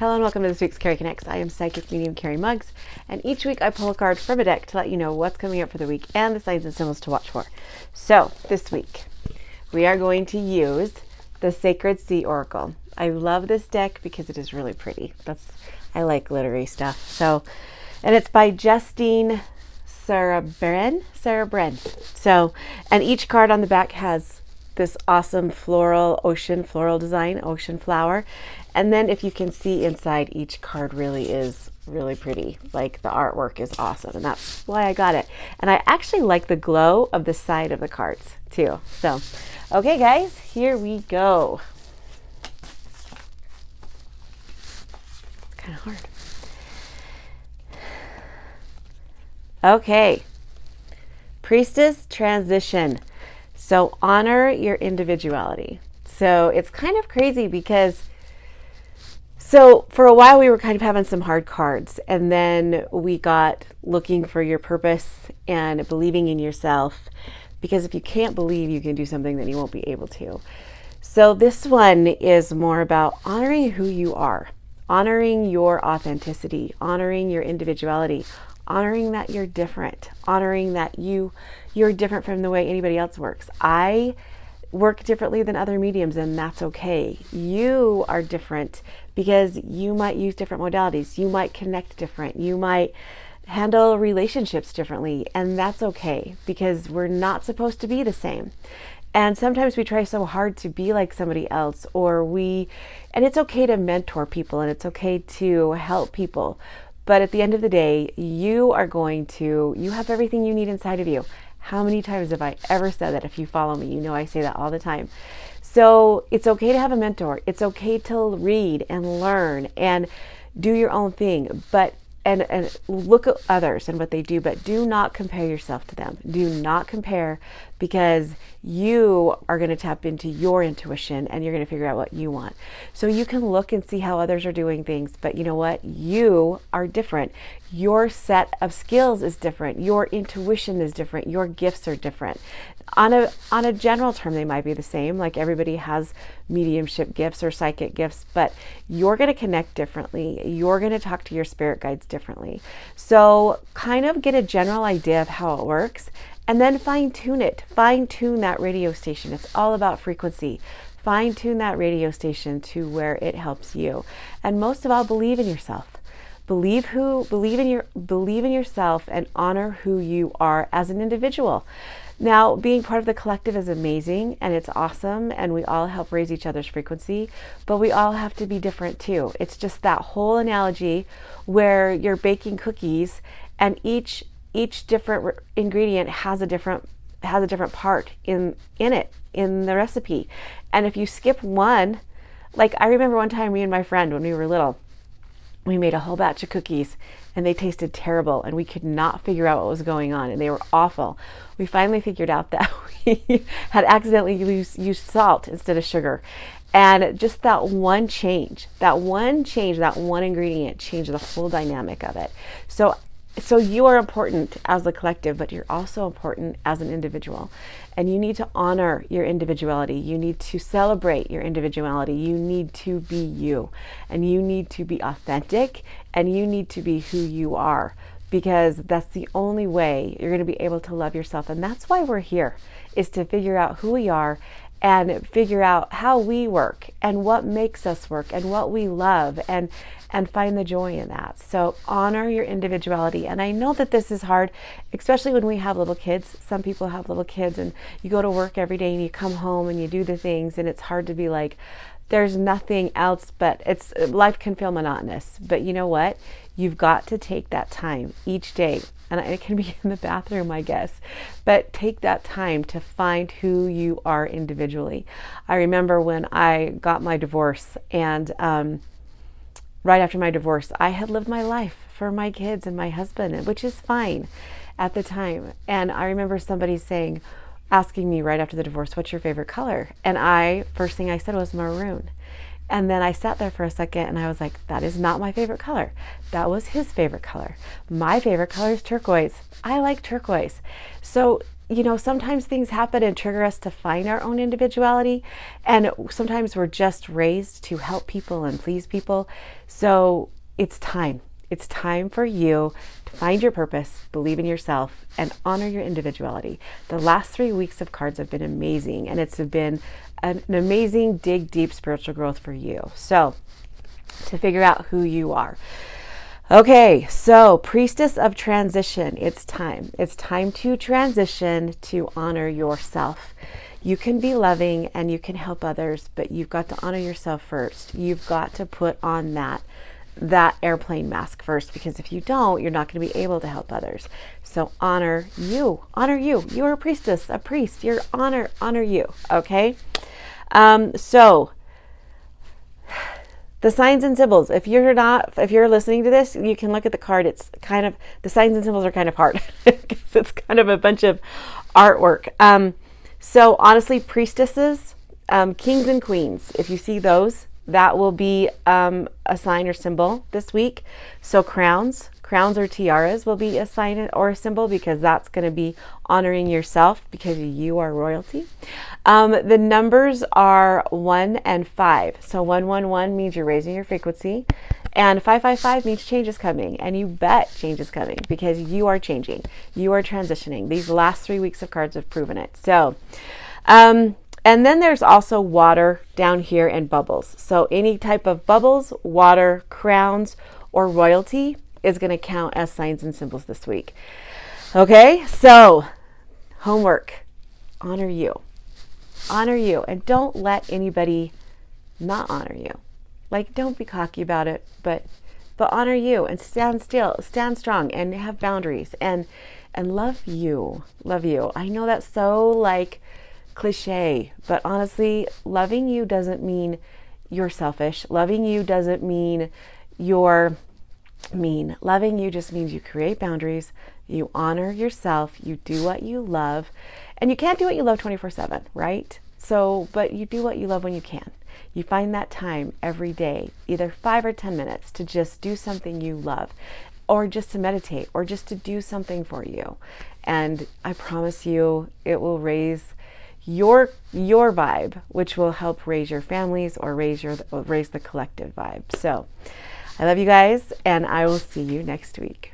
Hello and welcome to this week's Cari Connects. I am Psychic Medium Cari Muggs, and each week I pull a card from a deck to let you know what's coming up for the week and the signs and symbols to watch for. So this week we are going to use the Sacred Sea Oracle. I love this deck because it is really pretty. I like glittery stuff. And it's by Justine Sarah Bren. So, and each card on the back has this awesome ocean floral design, ocean flower. And then if you can see inside, each card really is really pretty. Like, the artwork is awesome, and that's why I got it. And I actually like the glow of the side of the cards too. So, okay guys, here we go. It's kind of hard. Okay. Priestess transition. So honor your individuality. So it's kind of crazy because for a while we were kind of having some hard cards, and then we got looking for your purpose and believing in yourself, because if you can't believe you can do something, then you won't be able to. So this one is more about honoring who you are, honoring your authenticity, honoring your individuality, honoring that you're different, honoring that you're different from the way anybody else works. I work differently than other mediums, and that's okay. You are different because you might use different modalities. You might connect different. You might handle relationships differently, and that's okay because we're not supposed to be the same. And sometimes we try so hard to be like somebody else, and it's okay to mentor people, and it's okay to help people. But at the end of the day, you have everything you need inside of you. How many times have I ever said that? If you follow me, you know I say that all the time. So it's okay to have a mentor. It's okay to read and learn and do your own thing, and look at others and what they do, but do not compare yourself to them. Do not compare, because you are going to tap into your intuition and you're going to figure out what you want. So you can look and see how others are doing things, but you know what? You are different. Your set of skills is different. Your intuition is different. Your gifts are different. On a general term, they might be the same, like everybody has mediumship gifts or psychic gifts, but you're going to connect differently. You're going to talk to your spirit guides differently. So kind of get a general idea of how it works, and then fine tune it. Fine tune that radio station. It's all about frequency. Fine tune that radio station to where it helps you. And most of all, believe in yourself. Believe in yourself and honor who you are as an individual. Now, being part of the collective is amazing and it's awesome, and we all help raise each other's frequency, but we all have to be different too. It's just that whole analogy where you're baking cookies, and each different ingredient has a different part in the recipe. And if you skip one, like I remember one time, me and my friend, when we were little, we made a whole batch of cookies and they tasted terrible, and we could not figure out what was going on, and they were awful. We finally figured out that we had accidentally used salt instead of sugar. And just that one ingredient changed the whole dynamic of it. So you are important as a collective, but you're also important as an individual. And you need to honor your individuality. You need to celebrate your individuality. You need to be you. And you need to be authentic. And you need to be who you are. Because that's the only way you're going to be able to love yourself. And that's why we're here, is to figure out who we are and figure out how we work and what makes us work and what we love, and find the joy in that. So honor your individuality. And I know that this is hard, especially when we have little kids. Some people have little kids, and you go to work every day and you come home and you do the things, and it's hard to be like, there's nothing else, but life can feel monotonous. But you know what? You've got to take that time each day. And it can be in the bathroom, I guess. But take that time to find who you are individually. I remember when I got my divorce, and right after my divorce, I had lived my life for my kids and my husband, which is fine at the time. And I remember somebody asking me right after the divorce, what's your favorite color? And first thing I said was maroon. And then I sat there for a second and I was like, that is not my favorite color. That was his favorite color. My favorite color is turquoise. I like turquoise. So sometimes things happen and trigger us to find our own individuality. And sometimes we're just raised to help people and please people. So it's time. It's time for you to find your purpose, believe in yourself, and honor your individuality. The last 3 weeks of cards have been amazing, and it's been an amazing dig deep spiritual growth for you. So to figure out who you are. Okay, so Priestess of Transition, it's time. It's time to transition to honor yourself. You can be loving and you can help others, but you've got to honor yourself first. You've got to put on that airplane mask first, because if you don't, you're not going to be able to help others. So honor you. You are a priestess, a priest. You're honor you. Okay. So the signs and symbols. If you're listening to this, you can look at the card. It's kind of, the signs and symbols are kind of hard because it's kind of a bunch of artwork. So honestly, priestesses, kings and queens, if you see those, that will be a sign or symbol this week. So crowns or tiaras will be a sign or a symbol, because that's going to be honoring yourself, because you are royalty. The numbers are 1 and 5. So 111 means you're raising your frequency, and 555 means change is coming. And you bet change is coming, because you are changing. You are transitioning. These last 3 weeks of cards have proven it. So, and then there's also water down here and bubbles. So any type of bubbles, water, crowns, or royalty is going to count as signs and symbols this week. Okay, so homework. Honor you. Honor you. And don't let anybody not honor you. Like, don't be cocky about it, but honor you and stand still, stand strong, and have boundaries, and love you. Love you. I know that's so like cliche, but honestly, loving you doesn't mean you're selfish. Loving you doesn't mean you're mean. Loving you just means you create boundaries, you honor yourself, you do what you love, and you can't do what you love 24/7, right? So, but you do what you love when you can. You find that time every day, either 5 or 10 minutes, to just do something you love, or just to meditate, or just to do something for you. And I promise you, it will raise your vibe, which will help raise your families, or raise the collective vibe. So I love you guys, and I will see you next week.